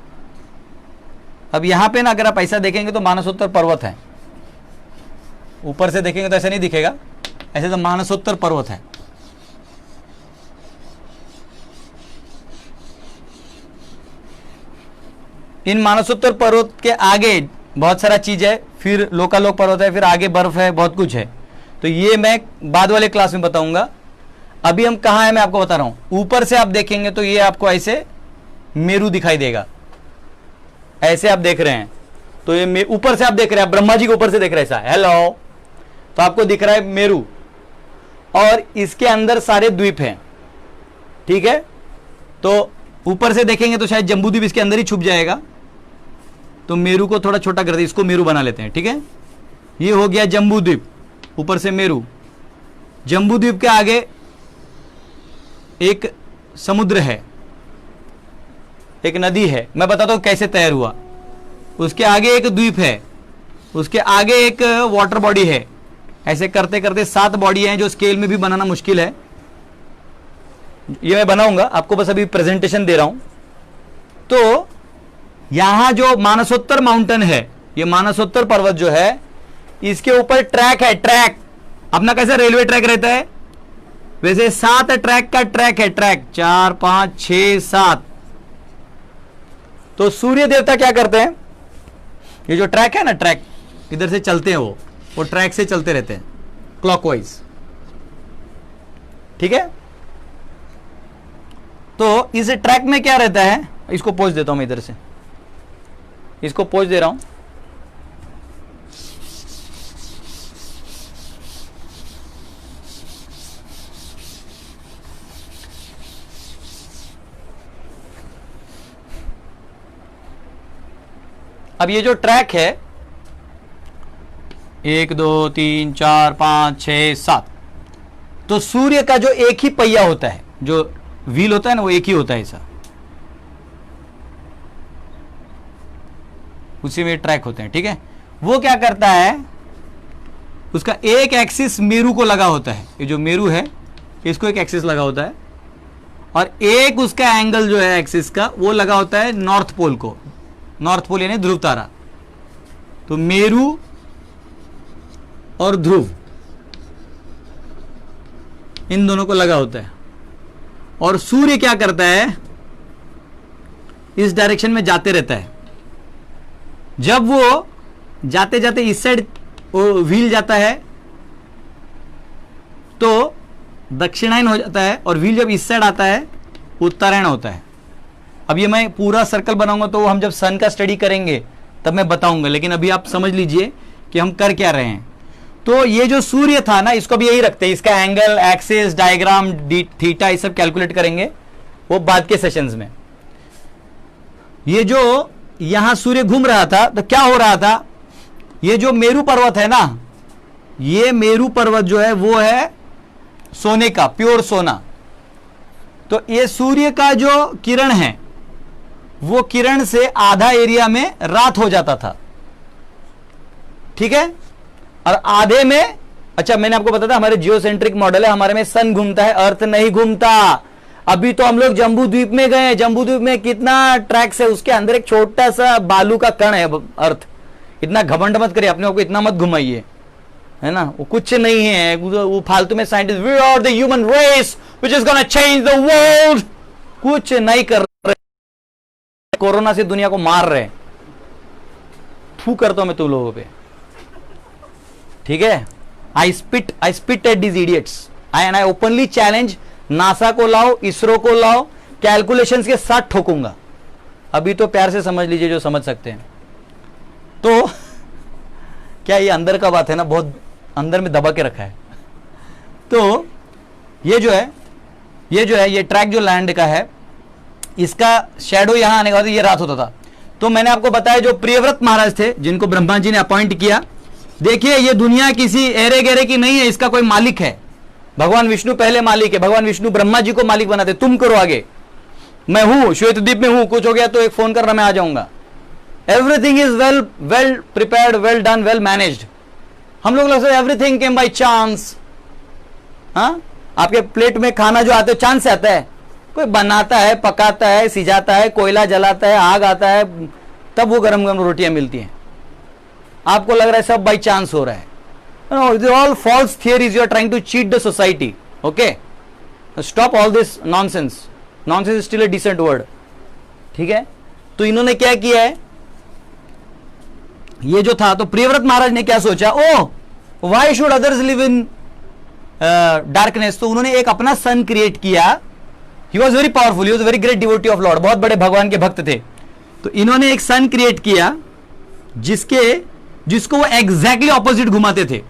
अब यहां पे ना अगर आप ऐसा देखेंगे तो मानसोत्तर पर्वत है, ऊपर से देखेंगे तो ऐसा नहीं दिखेगा, ऐसे तो मानसोत्तर पर्वत है। इन मानसोत्तर पर्वत के आगे बहुत सारा चीज है, फिर लोकालोक पर्वत है, फिर आगे बर्फ है, बहुत कुछ है। तो ये मैं बाद वाले क्लास में बताऊंगा। अभी हम कहाँ हैं मैं आपको बता रहा हूं। ऊपर से आप देखेंगे तो ये आपको ऐसे मेरू दिखाई देगा, ऐसे आप देख रहे हैं। तो ये ऊपर से आप देख रहे हैं, ब्रह्मा जी के ऊपर से देख रहे हैं, ऐसा हेलो, तो आपको दिख रहा है मेरू, और इसके अंदर सारे द्वीप हैं, ठीक है। तो ऊपर से देखेंगे तो शायद जम्बू द्वीप इसके अंदर ही छुप जाएगा। तो मेरू को थोड़ा छोटा कर दे, इसको मेरू बना लेते हैं, ठीक है। ये हो गया जम्बू द्वीप, ऊपर से मेरू। जम्बू द्वीप के आगे एक समुद्र है, एक नदी है, मैं बताता हूं कैसे तैयार हुआ। उसके आगे एक द्वीप है, उसके आगे एक वाटर बॉडी है। ऐसे करते करते 7 बॉडी हैं, जो स्केल में भी बनाना मुश्किल है। ये मैं बनाऊंगा, आपको बस अभी प्रेजेंटेशन दे रहा हूं। तो यहां जो मानसोत्तर माउंटेन है, ये मानसोत्तर पर्वत जो है, इसके ऊपर ट्रैक है। ट्रैक अपना कैसे रेलवे ट्रैक रहता है, वैसे 7 ट्रैक का ट्रैक है। ट्रैक 4 5 6 7। तो सूर्य देवता क्या करते हैं, ये जो ट्रैक है ना, ट्रैक इधर से चलते हैं, वो ट्रैक से चलते रहते हैं क्लॉकवाइज, ठीक है। तो इस ट्रैक में क्या रहता है, इसको पोज देता हूं मैं, इधर से इसको पोज दे रहा हूं। अब ये जो ट्रैक है 1 2 3 4 5 6 7, तो सूर्य का जो एक ही पहिया होता है, जो व्हील होता है ना, वो एक ही होता है ऐसा, उसी में ट्रैक होते हैं, ठीक है। वो क्या करता है, उसका एक एक्सिस मेरू को लगा होता है। ये जो मेरू है इसको एक एक्सिस लगा होता है, और एक उसका एंगल जो है एक्सिस का, वो लगा होता है नॉर्थ पोल को। नॉर्थ पोल यानी ध्रुव तारा, तो मेरु और ध्रुव इन दोनों को लगा होता है, और सूर्य क्या करता है, इस डायरेक्शन में जाते रहता है। जब वो जाते जाते इस साइड व्हील जाता है तो दक्षिणायन हो जाता है, और व्हील जब इस साइड आता है उत्तरायण होता है। अब ये मैं पूरा सर्कल बनाऊंगा तो हम जब सन का स्टडी करेंगे तब मैं बताऊंगा, लेकिन अभी आप समझ लीजिए कि हम कर क्या रहे हैं। तो ये जो सूर्य था ना, इसको भी यही रखते हैं, इसका एंगल, एक्सिस, डायग्राम, थीटा, ये सब कैलकुलेट करेंगे वो बाद के सेशंस में। ये जो यहां सूर्य घूम रहा था तो क्या हो रहा था, ये जो मेरू पर्वत है ना, ये मेरू पर्वत जो है वो है सोने का, प्योर सोना। तो ये सूर्य का जो किरण है वो किरण से आधा एरिया में रात हो जाता था, ठीक है, और आधे में, अच्छा मैंने आपको बताया था हमारे जियोसेंट्रिक मॉडल है, हमारे में सन घूमता है, अर्थ नहीं घूमता। अभी तो हम लोग जम्बू द्वीप में गए, जम्बू द्वीप में कितना ट्रैक्स है, उसके अंदर एक छोटा सा बालू का कण है अर्थ। इतना घमंड मत करिए, अपने आप को इतना मत घुमाइए, है ना, वो कुछ नहीं है, वो फालतू में scientist, we are the human race which is gonna change the world, कुछ नहीं कर रहे, कोरोना से दुनिया को मार रहे। फू करता हूं मैं तुम लोगों पे, ठीक है। आई spit at these idiots and I openly challenge, NASA को लाओ, इसरो को लाओ, कैलकुलेशंस के साथ ठोकूंगा। अभी तो प्यार से समझ लीजिए जो समझ सकते हैं। तो क्या ये अंदर का बात है ना, बहुत अंदर में दबा के रखा है। तो ये जो है ये ट्रैक जो लैंड का है, इसका शैडो यहां आने के बाद ये रात होता था। तो मैंने आपको बताया जो प्रियव्रत महाराज थे, जिनको ब्रह्मा जी ने अपॉइंट किया, देखिए ये दुनिया किसी एरे गेरे की नहीं है, इसका कोई मालिक है। भगवान विष्णु पहले मालिक है, भगवान विष्णु ब्रह्मा जी को मालिक बनाते, तुम करो आगे, मैं हूं श्वेत द्वीप में हूं, कुछ हो गया तो एक फोन करना, मैं आ जाऊंगा। Everything is well prepared, well done, well managed. हम लोग एवरीथिंग केम बाय चांस। हाँ, आपके प्लेट में खाना जो आता है चांस से आता है, कोई बनाता है, पकाता है, सिजाता है, कोयला जलाता है, आग आता है, तब वो गरम गरम रोटियां मिलती हैं। आपको लग रहा है सब बाई चांस हो रहा है। No, these are all false theories. You are trying to cheat the society. Okay? Stop all this nonsense. Nonsense is still a decent word. ठीक है? तो इन्होंने क्या किया है, ये जो था, तो प्रियव्रत महाराज ने क्या सोचा, oh why should others live in darkness. तो उन्होंने एक अपना सन क्रिएट किया। He was very powerful, he was very great devotee of lord, बहुत बड़े भगवान के भक्त थे। तो इन्होंने एक सन क्रिएट किया जिसको वो एग्जैक्टली ऑपोजिट घुमाते थे।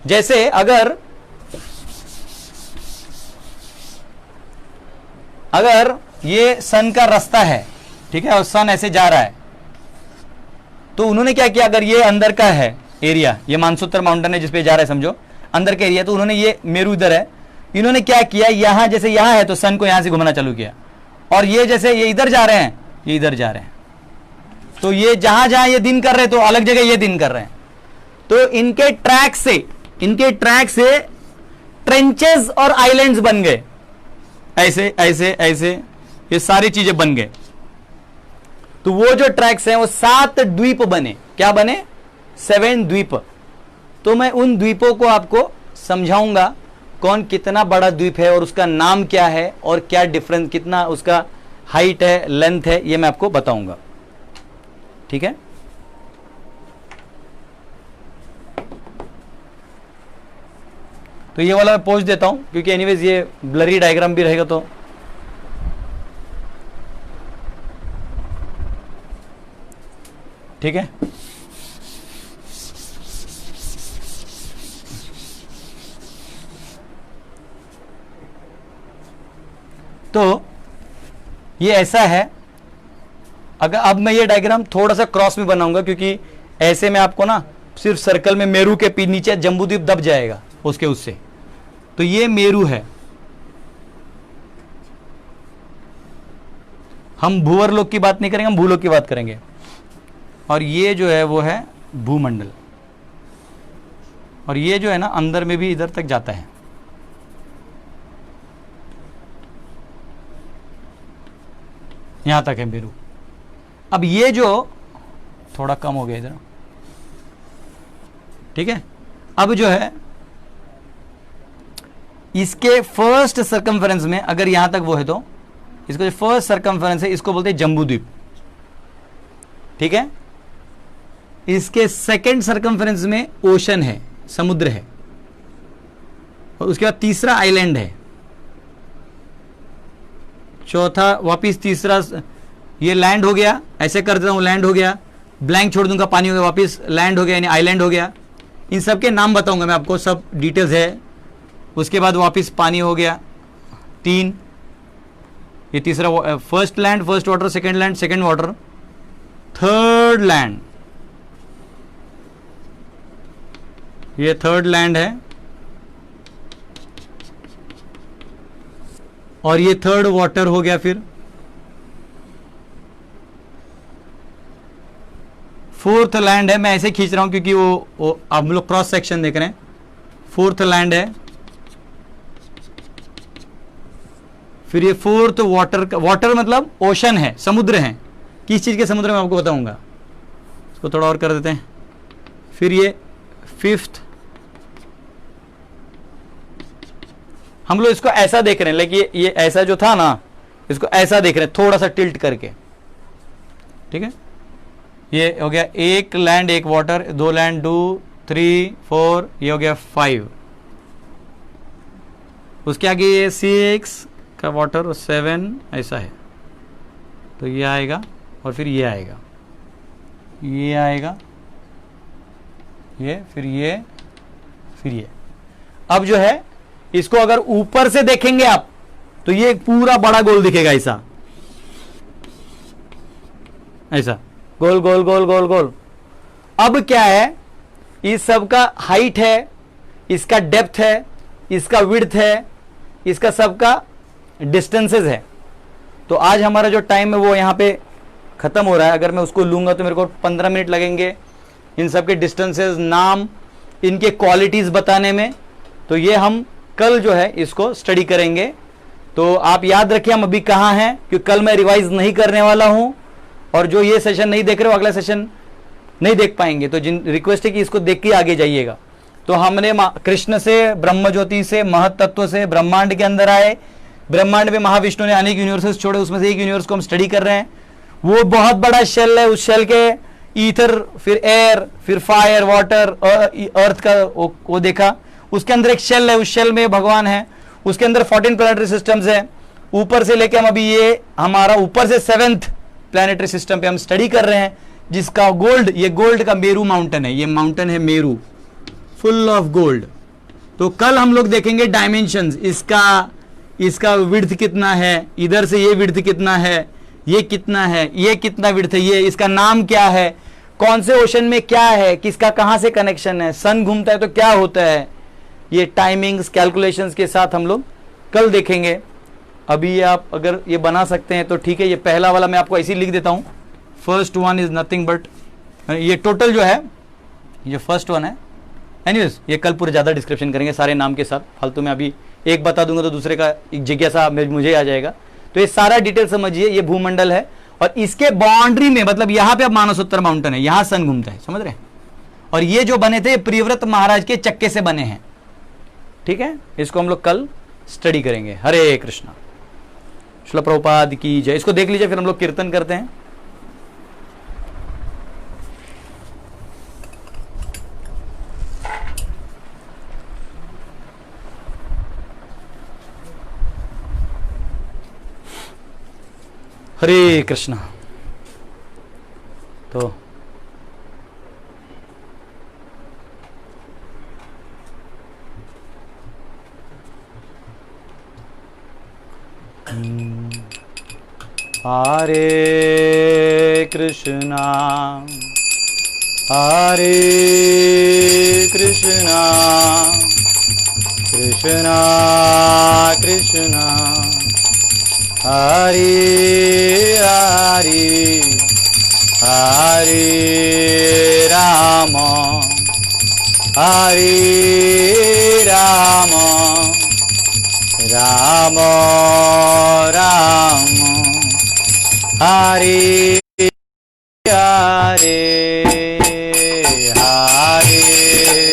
जैसे अगर ये सन का रास्ता है, ठीक है, और सन ऐसे जा रहा है, तो उन्होंने क्या किया, अगर ये अंदर का है एरिया, ये मानसोत्तर माउंटेन है जिसपे जा रहा है, समझो अंदर का एरिया, तो उन्होंने ये मेरू इधर है, इन्होंने क्या किया, यहां जैसे यहां है तो सन को यहां से घुमाना चालू किया, और ये जैसे ये इधर जा रहे हैं, ये इधर जा रहे हैं, तो ये जहां जहां ये दिन कर रहे हैं तो अलग जगह ये दिन कर रहे हैं। तो इनके ट्रैक से ट्रेंचेस और आइलैंड्स बन गए, ऐसे ऐसे ऐसे ये सारी चीजें बन गए। तो वो जो ट्रैक्स हैं वो 7 द्वीप बने। क्या बने? 7 द्वीप। तो मैं उन द्वीपों को आपको समझाऊंगा, कौन कितना बड़ा द्वीप है और उसका नाम क्या है और क्या डिफरेंस, कितना उसका हाइट है, लेंथ है, ये मैं आपको बताऊंगा। ठीक है? तो ये वाला मैं पोस्ट देता हूं, क्योंकि एनीवेज ये ब्लरी डायग्राम भी रहेगा। तो ठीक है, तो ये ऐसा है। अगर अब मैं ये डायग्राम थोड़ा सा क्रॉस में बनाऊंगा, क्योंकि ऐसे में आपको ना सिर्फ सर्कल में मेरू के नीचे जम्बूद्वीप दब जाएगा उससे। तो ये मेरू है। हम भूवर लोक की बात नहीं करेंगे, हम भूलोक की बात करेंगे। और ये जो है वो है भूमंडल, और ये जो है ना अंदर में भी इधर तक जाता है। यहां तक है मेरू। अब ये जो थोड़ा कम हो गया इधर, ठीक है। अब जो है इसके फर्स्ट सर्कमफेरेंस में अगर यहां तक वो है तो इसको जो फर्स्ट सर्कमफेरेंस है इसको बोलते हैं जम्बूद्वीप, ठीक है। इसके सेकंड सर्कमफेरेंस में ओशन है, समुद्र है, और उसके बाद तीसरा आइलैंड है, चौथा वापिस तीसरा, ये लैंड हो गया, ऐसे कर देता हूं लैंड हो गया, ब्लैंक छोड़ दूंगा पानी हो गया, वापिस लैंड हो गया यानी आइलैंड हो गया। इन सब के नाम बताऊंगा मैं आपको, सब डिटेल्स है। उसके बाद वापिस पानी हो गया 3, ये तीसरा, first land, first water, second land, second water, third land, ये थर्ड लैंड है, और ये थर्ड वाटर हो गया। फिर फोर्थ लैंड है, मैं ऐसे खींच रहा हूं क्योंकि वो हम लोग क्रॉस सेक्शन देख रहे हैं। फोर्थ लैंड है, फिर ये फोर्थ वाटर, वाटर मतलब ओशन है, समुद्र है। किस चीज के समुद्र में आपको बताऊंगा, इसको थोड़ा और कर देते हैं। फिर ये फिफ्थ, हम लोग इसको ऐसा देख रहे हैं, लेकिन ये ऐसा जो था ना, इसको ऐसा देख रहे हैं थोड़ा सा टिल्ट करके, ठीक है। ये हो गया एक लैंड एक वाटर, 2 लैंड 2 3 4, ये हो गया 5। उसके आगे ये 6 का वाटर और 7 ऐसा है, तो ये आएगा और फिर ये आएगा, ये आएगा, ये फिर ये फिर ये। अब जो है इसको अगर ऊपर से देखेंगे आप तो ये एक पूरा बड़ा गोल दिखेगा, ऐसा ऐसा गोल गोल गोल गोल गोल। अब क्या है, इस सब का हाइट है, इसका डेप्थ है, इसका विड्थ है, इसका सबका डिस्टेंसेस है। तो आज हमारा जो टाइम है वो यहाँ पे खत्म हो रहा है। अगर मैं उसको लूंगा तो मेरे को 15 मिनट लगेंगे इन सब के डिस्टेंसेस, नाम, इनके क्वालिटीज बताने में। तो ये हम कल जो है इसको स्टडी करेंगे। तो आप याद रखिए हम अभी कहाँ हैं, क्योंकि कल मैं रिवाइज नहीं करने वाला हूं, और जो ये सेशन नहीं देख रहे हो अगला सेशन नहीं देख पाएंगे। तो जिन रिक्वेस्ट है कि इसको देख के आगे जाइएगा। तो हमने कृष्ण से, ब्रह्म ज्योति से, महत तत्व से ब्रह्मांड के अंदर आए। ब्रह्मांड में महाविष्णु ने अनेक यूनिवर्सेस छोड़े, उसमें से एक यूनिवर्स को हम स्टडी कर रहे हैं। वो बहुत बड़ा शेल है, उस शेल के ईथर, फिर एयर, फिर फायर, वाटर, अर्थ का वो देखा। उसके अंदर एक शेल है, उस शेल में भगवान है। उसके अंदर 14 प्लानिटरी सिस्टम्स है। ऊपर से लेके हम अभी ये हमारा ऊपर से 7th प्लानिटरी सिस्टम पे हम स्टडी कर रहे हैं, जिसका गोल्ड, ये गोल्ड का मेरू माउंटेन है, ये माउंटेन है मेरू, फुल ऑफ गोल्ड। तो कल हम लोग देखेंगे डायमेंशंस, इसका विड्थ कितना है, इधर से ये विड्थ कितना है, ये कितना है, ये कितना विड्थ है, ये इसका नाम क्या है, कौन से ओशन में क्या है, किसका कहां से कनेक्शन है, सन घूमता है तो क्या होता है, ये टाइमिंग्स कैलकुलेशंस के साथ हम लोग कल देखेंगे। अभी ये आप अगर ये बना सकते हैं तो ठीक है। ये पहला वाला मैं आपको ऐसे ही लिख देता हूं, first one is nothing but, ये टोटल जो है ये फर्स्ट वन है। एनीवेज ये कल पूरे ज़्यादा डिस्क्रिप्शन करेंगे सारे नाम के साथ, फालतू में अभी एक बता दूंगा तो दूसरे का एक जिज्ञासा मुझे आ जाएगा। तो ये सारा डिटेल समझिए, ये भूमंडल है और इसके बाउंड्री में, मतलब यहां पे अब मानसोत्तर माउंटेन है, यहां सन घूमता है, समझ रहे हैं। और ये जो बने थे प्रियव्रत महाराज के चक्के से बने हैं, ठीक है। इसको हम लोग कल स्टडी करेंगे। हरे कृष्णा, श्रील प्रभुपाद की जय। इसको देख लीजिए, फिर हम लोग कीर्तन करते हैं। हरे कृष्णा। तो हरे कृष्णा हरे कृष्णा कृष्णा कृष्णा हरे हरे हरे राम हरे राम राम राम हरे हरे हरे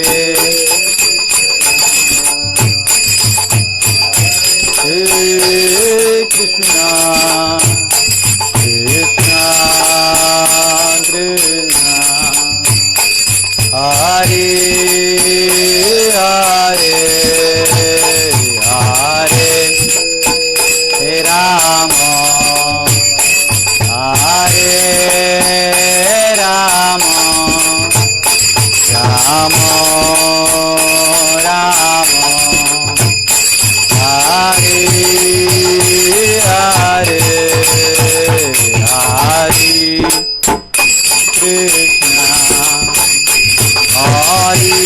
हरे राम हरे राम राम राम हरे हरे हरे कृष्णा हरे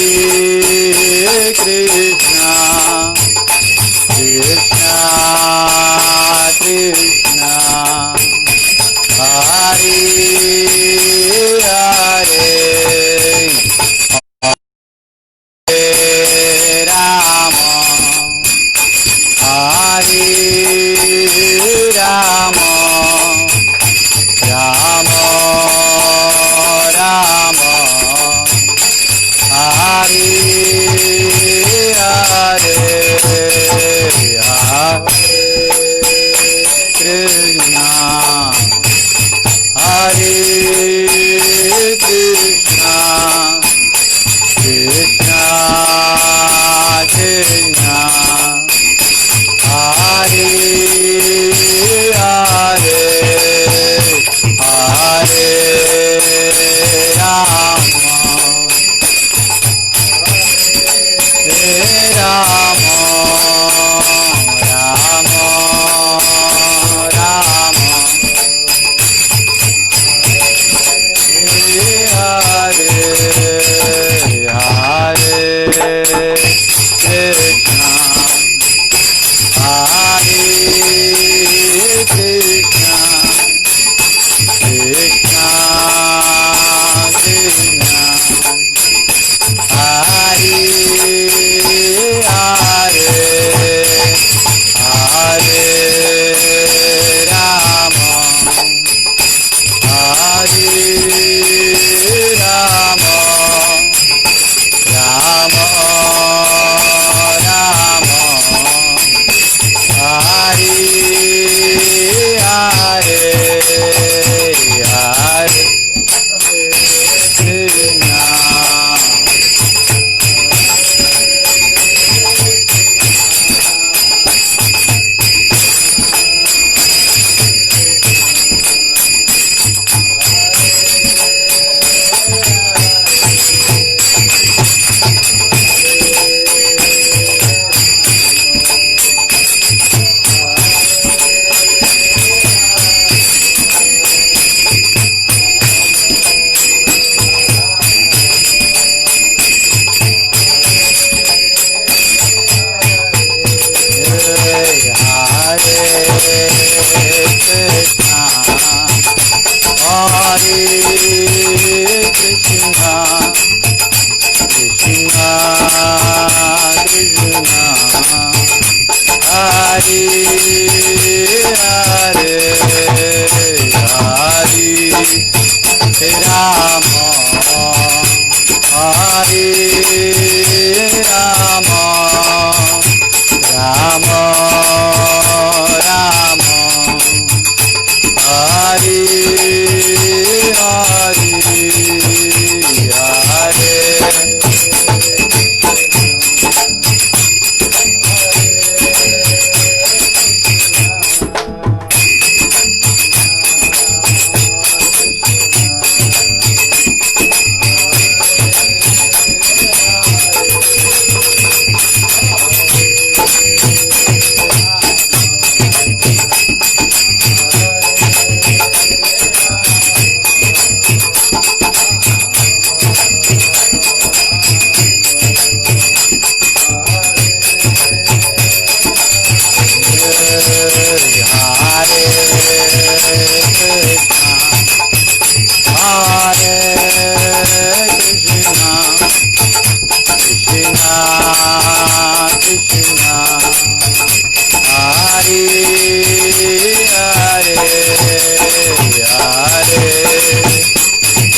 कृष्णा कृष्णा कृष्णा हरे हरे राम हरे राम राम राम हरे हरे हरे कृष्णा हरे कृष्णा कृष्णा कृष्णा हरे हरे हरे राम राम राम राम हरे हरे कृष्णा हरे कृष्णा कृष्णा कृष्णा हरे हरे हरे राम हरे राम राम राम हरे हरे हरे कृष्णा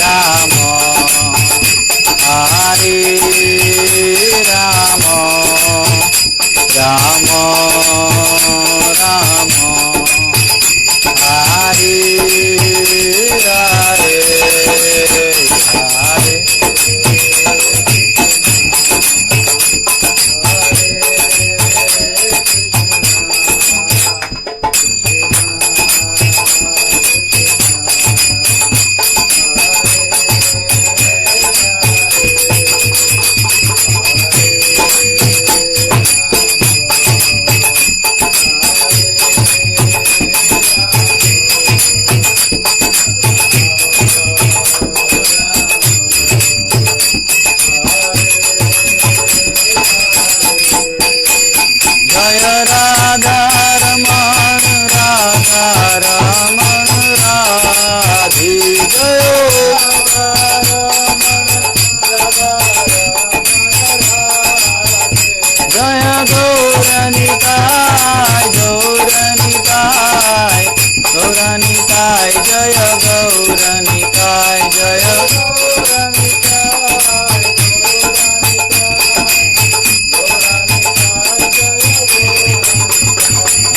राम हरे राम राम राम हरे हरे जय राधा रमण राधा रमण राधे जय जय गौरनिताय गौरनिताय गौरनिताय जय गौरनिताय जय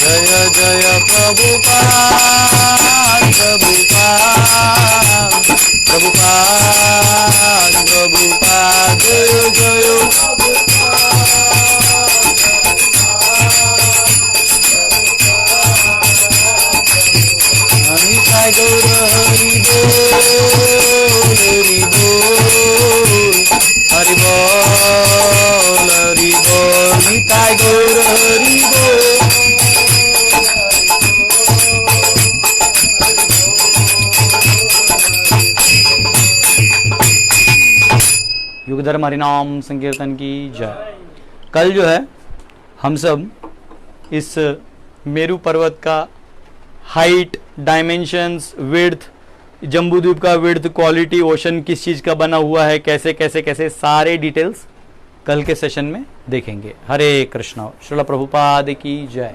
जय जय प्रभुपाद प्रभुपाद प्रभुपाद प्रभुपाद जय जय निताय गौर हरि बोल हरि बोल हरि बोल हरि बोल निताय गौर हरि बोल युगधर्म हरिनाम संकीर्तन की जय। कल जो है हम सब इस मेरू पर्वत का हाइट, डायमेंशंस, विड्थ, जम्बूद्वीप का विड्थ, क्वालिटी, ओशन किस चीज़ का बना हुआ है, कैसे कैसे कैसे सारे डिटेल्स कल के सेशन में देखेंगे। हरे कृष्णा। श्रील प्रभुपाद की जय।